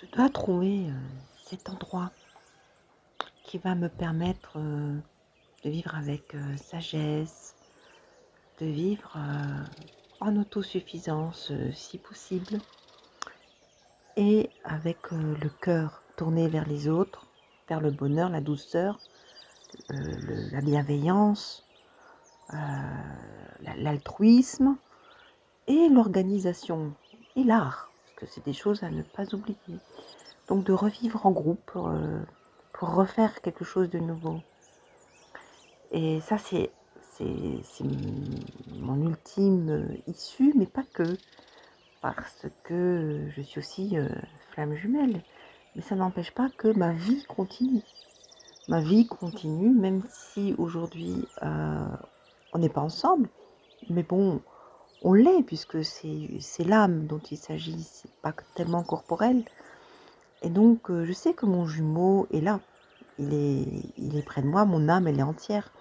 Je dois trouver cet endroit qui va me permettre de vivre avec sagesse, de vivre en autosuffisance si possible et avec le cœur tourné vers les autres, vers le bonheur, la douceur, la bienveillance, l'altruisme et l'organisation et l'art, parce que c'est des choses à ne pas oublier. Donc de revivre en groupe pour refaire quelque chose de nouveau. Et ça, c'est mon ultime issue, mais pas que, parce que je suis aussi flamme jumelle. Mais ça n'empêche pas que ma vie continue. Ma vie continue, même si aujourd'hui on n'est pas ensemble. Mais bon, on l'est, puisque c'est l'âme dont il s'agit, c'est pas tellement corporel. Et donc, je sais que mon jumeau est là. Il est près de moi, mon âme, elle est entière.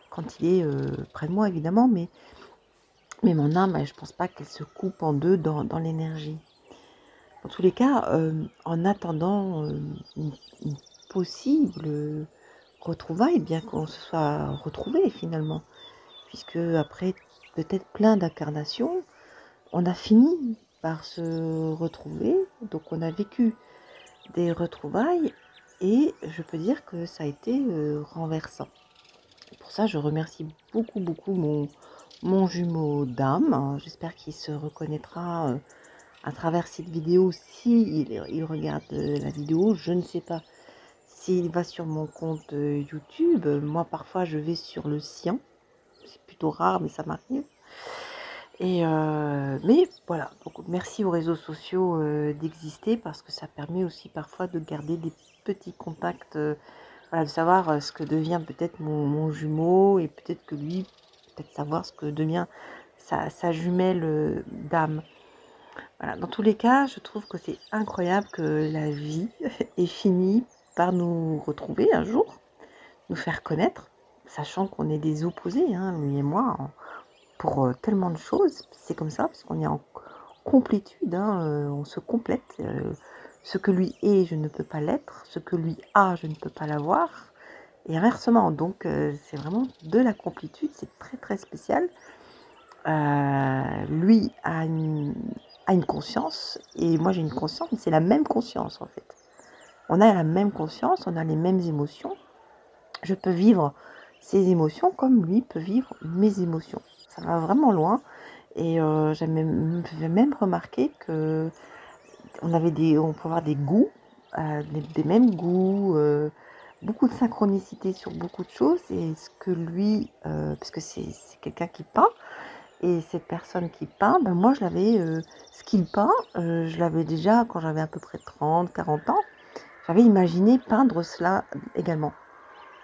Quand il est près de moi, évidemment, mais mon âme, je pense pas qu'elle se coupe en deux dans l'énergie. Dans tous les cas, en attendant une possible retrouvaille, bien qu'on se soit retrouvés finalement, puisque après peut-être plein d'incarnations, on a fini par se retrouver, donc on a vécu des retrouvailles et je peux dire que ça a été renversant. Pour ça, je remercie beaucoup, beaucoup mon jumeau d'âme, hein. J'espère qu'il se reconnaîtra à travers cette vidéo si il regarde la vidéo. Je ne sais pas s'il va sur mon compte YouTube. Moi, parfois, je vais sur le sien. C'est plutôt rare, mais ça m'arrive. Et mais voilà, donc merci aux réseaux sociaux d'exister parce que ça permet aussi parfois de garder des petits contacts, voilà, de savoir ce que devient peut-être mon jumeau et peut-être que lui, peut-être savoir ce que devient sa jumelle d'âme. Voilà, dans tous les cas, je trouve que c'est incroyable que la vie ait fini par nous retrouver un jour, nous faire connaître, sachant qu'on est des opposés, hein, lui et moi, pour tellement de choses. C'est comme ça, parce qu'on est en complétude, hein, on se complète. Ce que lui est, je ne peux pas l'être. Ce que lui a, je ne peux pas l'avoir. Et inversement, donc c'est vraiment de la complétude, c'est très très spécial. Lui a une conscience, et moi j'ai une conscience, mais c'est la même conscience en fait. On a la même conscience, on a les mêmes émotions. Je peux vivre ses émotions comme lui peut vivre mes émotions. Ça va vraiment loin. Et j'ai même remarqué que on peut avoir des goûts, des mêmes goûts, beaucoup de synchronicité sur beaucoup de choses. Et ce que lui, parce que c'est quelqu'un qui peint, et cette personne qui peint, ben moi je l'avais, ce qu'il peint, je l'avais déjà quand j'avais à peu près 30, 40 ans, j'avais imaginé peindre cela également.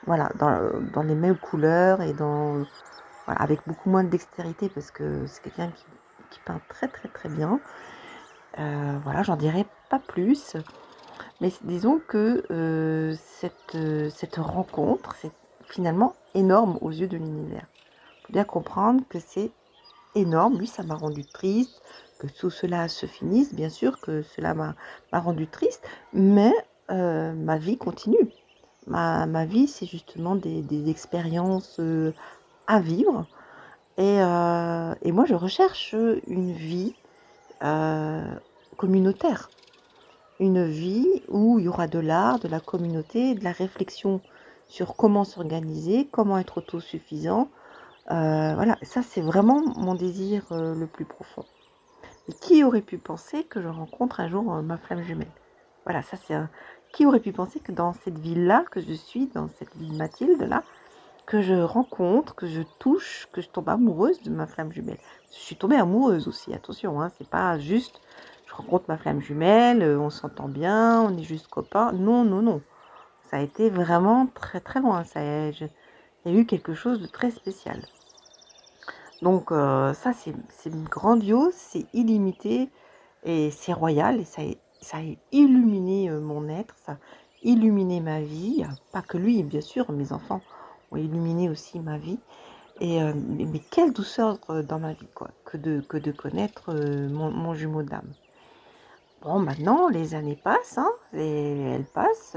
Voilà, dans les mêmes couleurs et voilà, avec beaucoup moins de dextérité parce que c'est quelqu'un qui peint très très très bien. Voilà, j'en dirai pas plus, mais disons que cette rencontre, c'est finalement énorme aux yeux de l'univers. Il faut bien comprendre que c'est énorme. Lui, ça m'a rendu triste, que tout cela se finisse, bien sûr que cela m'a rendu triste, mais ma vie continue. Ma vie, c'est justement des expériences à vivre. Et moi, je recherche une vie communautaire. Une vie où il y aura de l'art, de la communauté, de la réflexion sur comment s'organiser, comment être autosuffisant. Voilà, ça c'est vraiment mon désir le plus profond. Et qui aurait pu penser que je rencontre un jour ma flamme jumelle? Voilà, ça c'est un... Qui aurait pu penser que dans cette ville-là, que je suis, dans cette ville Mathilde-là, que je rencontre, que je touche, que je tombe amoureuse de ma flamme jumelle. Je suis tombée amoureuse aussi, attention, hein, c'est pas juste je rencontre ma flamme jumelle, on s'entend bien, on est juste copains. Non, non, non. Ça a été vraiment très très loin. Il y a eu quelque chose de très spécial. Donc ça c'est grandiose, c'est illimité et c'est royal et ça a illuminé mon être, ça a illuminé ma vie. Pas que lui, bien sûr, mes enfants ont illuminé aussi ma vie. Et mais quelle douceur dans ma vie, quoi, que de connaître mon jumeau d'âme. Bon, maintenant, les années passent, hein, elles passent,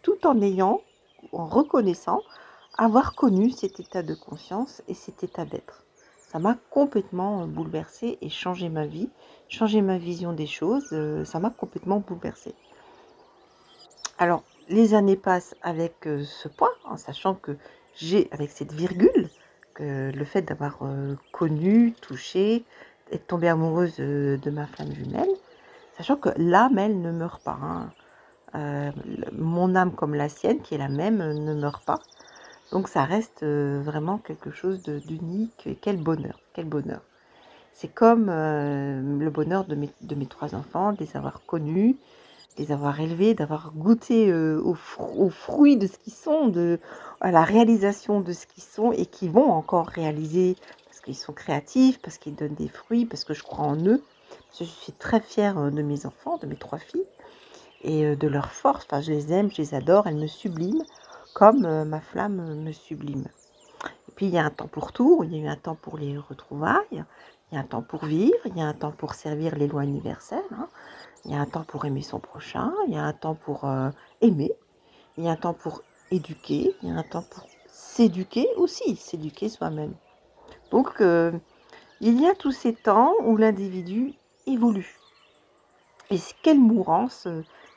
tout en reconnaissant avoir connu cet état de conscience et cet état d'être. Ça m'a complètement bouleversée et changé ma vie, changé ma vision des choses, ça m'a complètement bouleversée. Alors, les années passent avec ce point, en sachant que j'ai, avec cette virgule, que le fait d'avoir connu, touché, être tombée amoureuse de ma flamme jumelle, sachant que l'âme, elle, ne meurt pas. Hein. Mon âme comme la sienne, qui est la même, ne meurt pas. Donc ça reste vraiment quelque chose d'unique. Et quel bonheur, quel bonheur. C'est comme le bonheur de mes 3 enfants, de les avoir connus, de les avoir élevés, d'avoir goûté aux fruits de ce qu'ils sont, à la réalisation de ce qu'ils sont et qui vont encore réaliser parce qu'ils sont créatifs, parce qu'ils donnent des fruits, parce que je crois en eux. Parce que je suis très fière de mes enfants, de mes 3 filles et de leur force. Enfin, je les aime, je les adore, elles me subliment comme ma flamme me sublime. Et puis il y a un temps pour tout, il y a eu un temps pour les retrouvailles, il y a un temps pour vivre, il y a un temps pour servir les lois universelles, hein. Il y a un temps pour aimer son prochain, il y a un temps pour aimer, il y a un temps pour éduquer, il y a un temps pour s'éduquer aussi, s'éduquer soi-même. Donc il y a tous ces temps où l'individu évolue. Et quelle mourance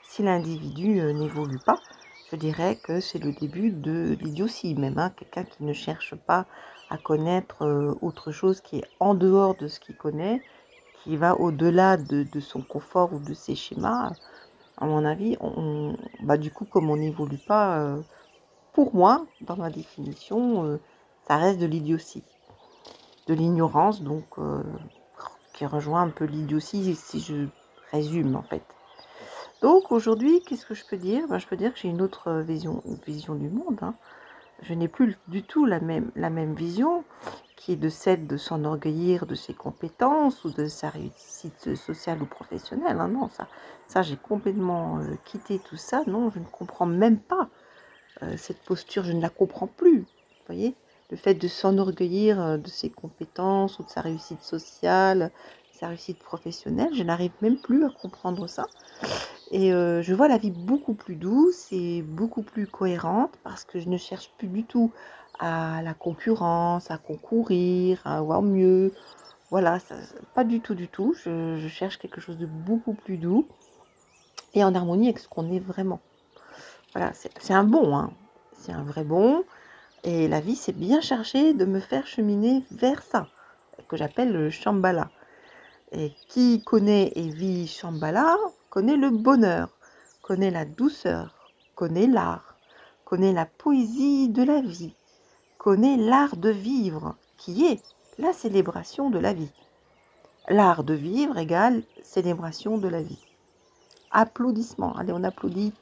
si l'individu n'évolue pas. Je dirais que c'est le début de l'idiotie même, hein. Quelqu'un qui ne cherche pas à connaître autre chose qui est en dehors de ce qu'il connaît, qui va au-delà de son confort ou de ses schémas, à mon avis, bah, du coup, comme on n'évolue pas, pour moi, dans ma définition, ça reste de l'idiotie, de l'ignorance, donc qui rejoint un peu l'idiotie si je résume en fait. Donc aujourd'hui, qu'est-ce que je peux dire? Ben, je peux dire que j'ai une autre vision du monde, hein. Je n'ai plus du tout la même vision, qui est de celle de s'enorgueillir de ses compétences ou de sa réussite sociale ou professionnelle. Hein. Non, ça j'ai complètement quitté tout ça. Non, je ne comprends même pas cette posture, je ne la comprends plus. Vous voyez? Le fait de s'enorgueillir de ses compétences ou de sa réussite sociale, sa réussite professionnelle, je n'arrive même plus à comprendre ça. Et je vois la vie beaucoup plus douce et beaucoup plus cohérente parce que je ne cherche plus du tout à la concurrence, à concourir, à avoir mieux. Voilà, pas du tout, du tout. Je cherche quelque chose de beaucoup plus doux et en harmonie avec ce qu'on est vraiment. Voilà, c'est un bon, hein. C'est un vrai bon. Et la vie s'est bien chargée de me faire cheminer vers ça, que j'appelle le Shambhala. Et qui connaît et vit Shambhala connaît le bonheur, connaît la douceur, connaît l'art, connaît la poésie de la vie, connaît l'art de vivre, qui est la célébration de la vie. L'art de vivre égale célébration de la vie. Applaudissements, allez on applaudit.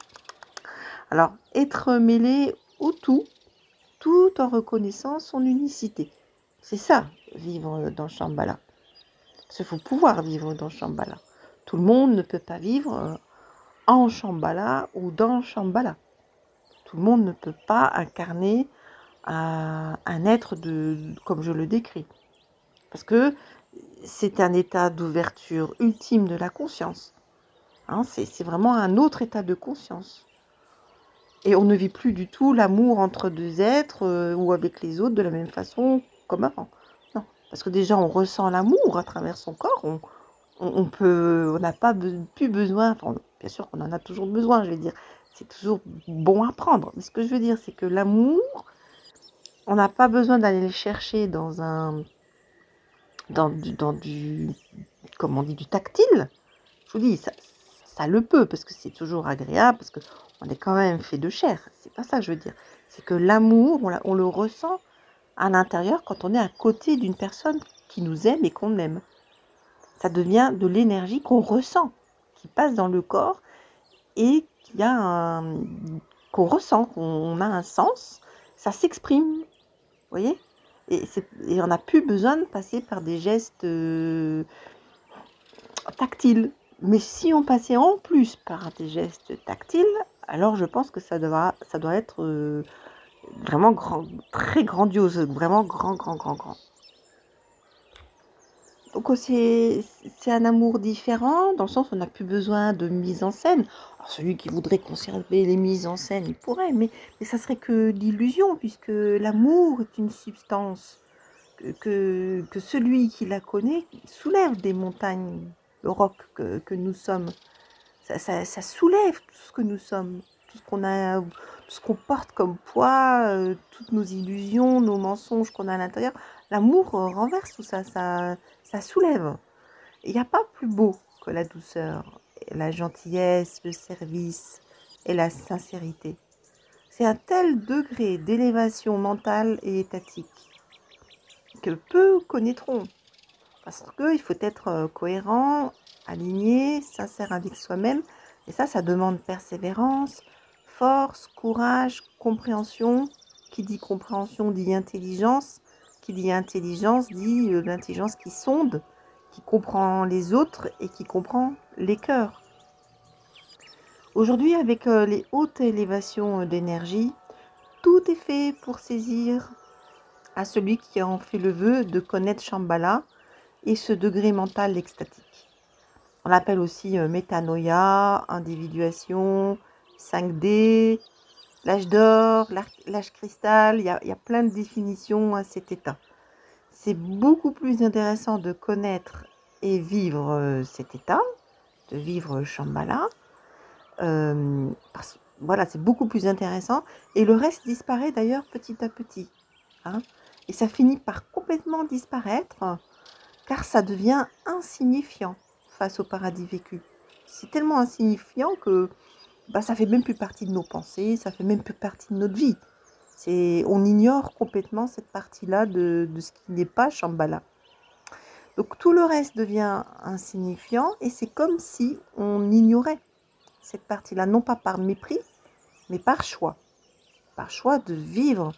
Alors, être mêlé au tout en reconnaissant son unicité. C'est ça, vivre dans Shambhala. Il faut pouvoir vivre dans Shambhala. Tout le monde ne peut pas vivre en Shambhala ou dans Shambhala. Tout le monde ne peut pas incarner un être comme je le décris. Parce que c'est un état d'ouverture ultime de la conscience. Hein, c'est vraiment un autre état de conscience. Et on ne vit plus du tout l'amour entre deux êtres ou avec les autres de la même façon comme avant. Non, parce que déjà on ressent l'amour à travers son corps, on n'a pas plus besoin, enfin, bien sûr qu'on en a toujours besoin, je veux dire, c'est toujours bon à prendre. Mais ce que je veux dire, c'est que l'amour, on n'a pas besoin d'aller le chercher dans du, comme on dit, du tactile. Je vous dis, ça le peut, parce que c'est toujours agréable, parce qu'on est quand même fait de chair. C'est pas ça que je veux dire. C'est que l'amour, on le ressent à l'intérieur quand on est à côté d'une personne qui nous aime et qu'on aime. Ça devient de l'énergie qu'on ressent, qui passe dans le corps et qu'on ressent, qu'on a un sens, ça s'exprime, vous voyez, et on n'a plus besoin de passer par des gestes tactiles. Mais si on passait en plus par des gestes tactiles, alors je pense que ça doit être vraiment très grandiose, vraiment grand. Donc c'est un amour différent, dans le sens où on n'a plus besoin de mise en scène. Alors celui qui voudrait conserver les mises en scène, il pourrait, mais ça serait que l'illusion, puisque l'amour est une substance que celui qui la connaît soulève des montagnes, le roc que nous sommes. Ça soulève tout ce que nous sommes, tout ce qu'on a, tout ce qu'on porte comme poids, toutes nos illusions, nos mensonges qu'on a à l'intérieur. L'amour renverse tout ça, ça soulève. Il n'y a pas plus beau que la douceur, la gentillesse, le service et la sincérité. C'est un tel degré d'élévation mentale et étatique que peu connaîtront. Parce qu'il faut être cohérent, aligné, sincère avec soi-même. Et ça demande persévérance, force, courage, compréhension. Qui dit compréhension dit intelligence. Qui dit intelligence dit l'intelligence qui sonde, qui comprend les autres et qui comprend les cœurs. Aujourd'hui, avec les hautes élévations d'énergie, tout est fait pour saisir à celui qui en fait le vœu de connaître Shambhala et ce degré mental extatique. On l'appelle aussi métanoïa, individuation, 5D, l'âge d'or, l'âge cristal, il y a plein de définitions à cet état. C'est beaucoup plus intéressant de connaître et vivre cet état, de vivre Shambhala. Voilà, c'est beaucoup plus intéressant. Et le reste disparaît d'ailleurs petit à petit. Hein, et ça finit par complètement disparaître, car ça devient insignifiant face au paradis vécu. C'est tellement insignifiant que ça fait même plus partie de nos pensées, ça fait même plus partie de notre vie. On ignore complètement cette partie-là de ce qui n'est pas Shambhala. Donc tout le reste devient insignifiant et c'est comme si on ignorait cette partie-là, non pas par mépris, mais par choix. Par choix de vivre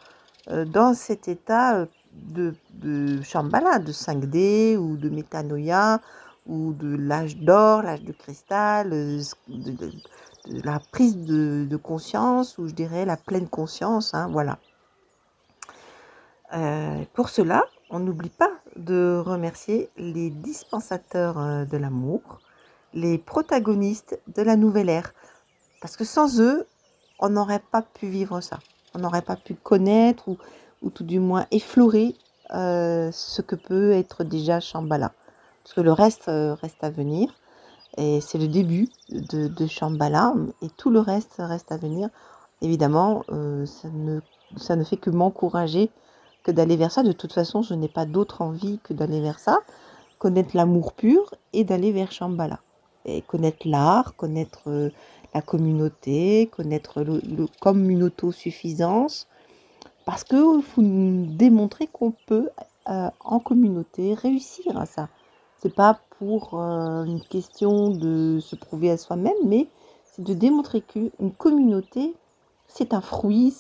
dans cet état de Shambhala, de 5D ou de métanoïa ou de l'âge d'or, l'âge de cristal, de la prise de conscience, ou je dirais la pleine conscience, hein, voilà. Pour cela, on n'oublie pas de remercier les dispensateurs de l'amour, les protagonistes de la nouvelle ère, parce que sans eux, on n'aurait pas pu vivre ça. On n'aurait pas pu connaître ou tout du moins effleurer ce que peut être déjà Shambhala. Parce que le reste reste à venir. Et c'est le début de Shambhala. Et tout le reste reste à venir. Évidemment, ça ne fait que m'encourager que d'aller vers ça. De toute façon, je n'ai pas d'autre envie que d'aller vers ça. Connaître l'amour pur et d'aller vers Shambhala. Et connaître l'art, connaître la communauté, connaître comme une autosuffisance, parce qu'il faut nous démontrer qu'on peut, en communauté, réussir à ça. C'est pas pour une question de se prouver à soi-même, mais c'est de démontrer qu'une communauté, c'est un fruit,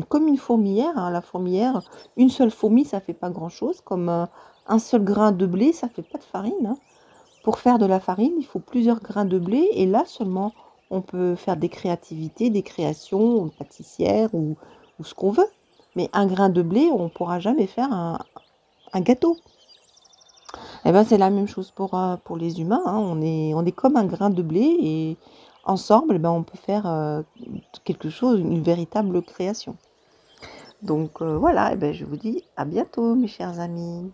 comme une fourmilière. Hein. La fourmilière, une seule fourmi, ça fait pas grand-chose, comme un seul grain de blé, ça fait pas de farine. Hein. Pour faire de la farine, il faut plusieurs grains de blé et là seulement on peut faire des créativités, des créations pâtissières ou ce qu'on veut. Mais un grain de blé, on ne pourra jamais faire un gâteau. Et ben c'est la même chose pour les humains. Hein. On est comme un grain de blé et ensemble, on peut faire quelque chose, une véritable création. Donc voilà, je vous dis à bientôt mes chers amis.